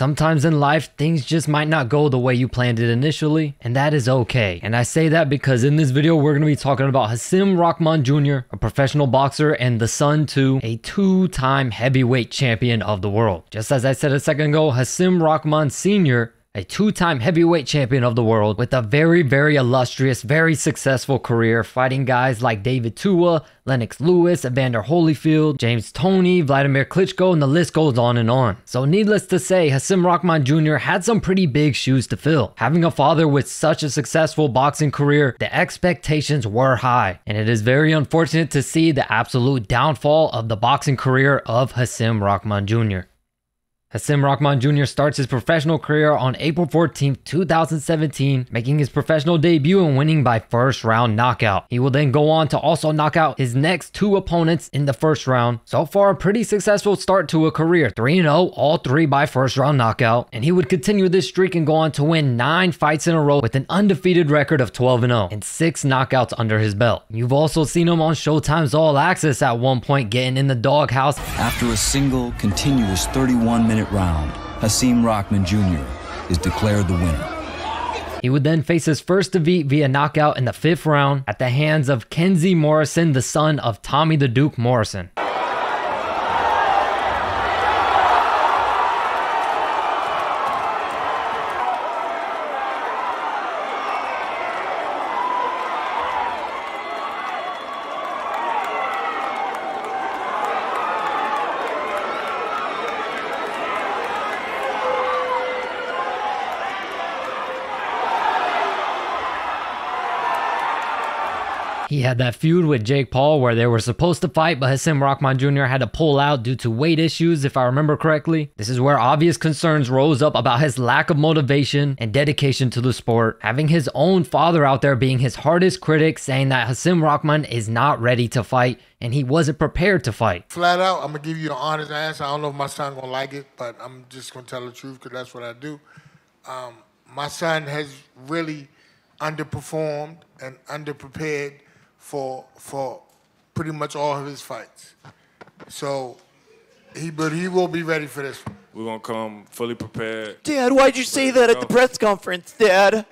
Sometimes in life, things just might not go the way you planned it initially, and that is okay. And I say that because in this video, we're going to be talking about Hasim Rahman Jr., a professional boxer, and the son to a two-time heavyweight champion of the world. Just as I said a second ago, Hasim Rahman Sr., a two-time heavyweight champion of the world with a very, very illustrious, very successful career fighting guys like David Tua, Lennox Lewis, Evander Holyfield, James Toney, Vladimir Klitschko, and the list goes on and on. So needless to say, Hasim Rahman Jr. had some pretty big shoes to fill. Having a father with such a successful boxing career, the expectations were high, and it is very unfortunate to see the absolute downfall of the boxing career of Hasim Rahman Jr. Hasim Rahman Jr. starts his professional career on April 14, 2017, making his professional debut and winning by first round knockout. He will then go on to also knock out his next two opponents in the first round. So far, a pretty successful start to a career, 3-0, all three by first round knockout. And he would continue this streak and go on to win 9 fights in a row with an undefeated record of 12-0 and 6 knockouts under his belt. You've also seen him on Showtime's All Access at one point getting in the doghouse. After a single, continuous 31-minute round, Hasim Rahman Jr. is declared the winner. He would then face his first defeat via knockout in the 5th round at the hands of Kenzie Morrison, the son of Tommy the Duke Morrison. He had that feud with Jake Paul where they were supposed to fight, but Hasim Rahman Jr. had to pull out due to weight issues, if I remember correctly. This is where obvious concerns rose up about his lack of motivation and dedication to the sport, having his own father out there being his hardest critic, saying that Hasim Rahman is not ready to fight and he wasn't prepared to fight. Flat out, I'm gonna give you an honest answer. I don't know if my son gonna like it, but I'm just gonna tell the truth because that's what I do. My son has really underperformed and underprepared for pretty much all of his fights. So, but he will be ready for this one. We're gonna come fully prepared. Dad, why'd you say that at the press conference, Dad?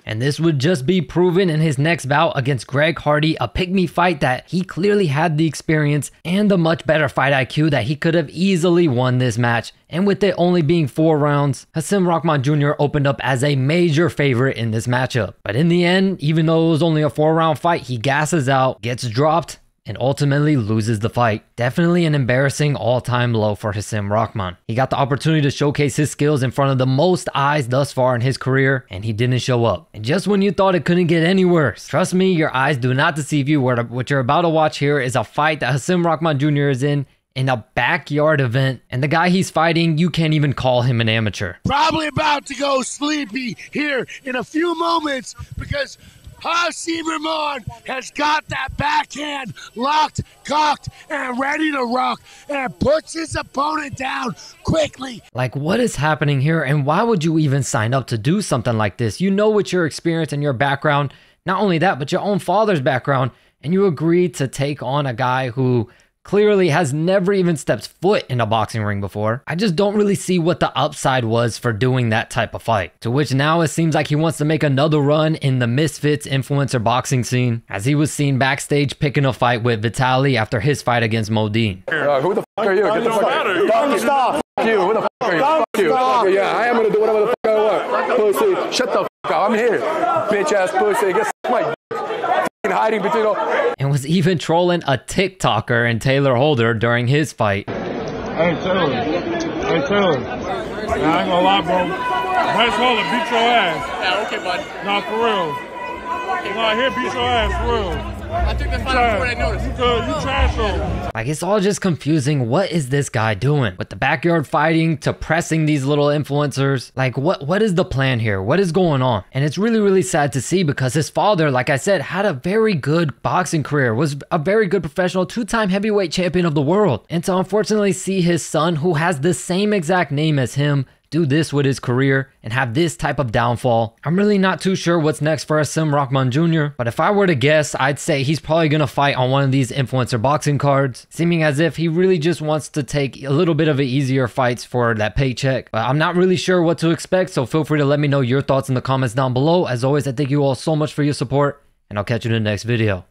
And this would just be proven in his next bout against Greg Hardy, a pygmy fight that he clearly had the experience and the much better fight IQ that he could have easily won this match. And with it only being 4 rounds, Hasim Rahman Jr. opened up as a major favorite in this matchup. But in the end, even though it was only a 4-round fight, he gasses out, gets dropped, and ultimately loses the fight. Definitely an embarrassing all-time low for Hasim Rahman. He got the opportunity to showcase his skills in front of the most eyes thus far in his career, and he didn't show up. And just when you thought it couldn't get any worse, trust me, your eyes do not deceive you. What you're about to watch here is a fight that Hasim Rahman Jr. is in a backyard event, and the guy he's fighting, you can't even call him an amateur. Probably about to go sleepy here in a few moments because Hasim Rahman has got that backhand locked, cocked, and ready to rock, and puts his opponent down quickly. Like, what is happening here, and why would you even sign up to do something like this? You know what your experience and your background, not only that, but your own father's background, and you agreed to take on a guy who clearly has never even stepped foot in a boxing ring before. I just don't really see what the upside was for doing that type of fight. To which now it seems like he wants to make another run in the Misfits influencer boxing scene, as he was seen backstage picking a fight with Vitaly after his fight against Modine. Who the fuck are you? Get the fuck out of here. Stop. Fuck you. Who the fuck are you? Fuck you. Yeah, I am gonna do whatever the fuck I want. Pussy. Shut the fuck up. I'm here. Bitch ass pussy. Get my hiding between all. And was even trolling a TikToker and Taylor Holder during his fight. Hey Taylor, I ain't gonna lie, bro. Bryce Holder beat your ass. Yeah, okay, bud. Nah, for real. Nah, he'll beat your ass, for real. I took the fight before I noticed. You trash though. Like, it's all just confusing. What is this guy doing? With the backyard fighting to pressing these little influencers. Like, what is the plan here? What is going on? And it's really, really sad to see because his father, like I said, had a very good boxing career, was a very good professional, 2-time heavyweight champion of the world. And to unfortunately see his son, who has the same exact name as him, do this with his career and have this type of downfall. I'm really not too sure what's next for Hasim Rahman Jr., but if I were to guess, I'd say he's he's probably gonna fight on one of these influencer boxing cards, seeming as if he really just wants to take a little bit of an easier fights for that paycheck. But I'm not really sure what to expect, so feel free to let me know your thoughts in the comments down below. As always, I thank you all so much for your support, and I'll catch you in the next video.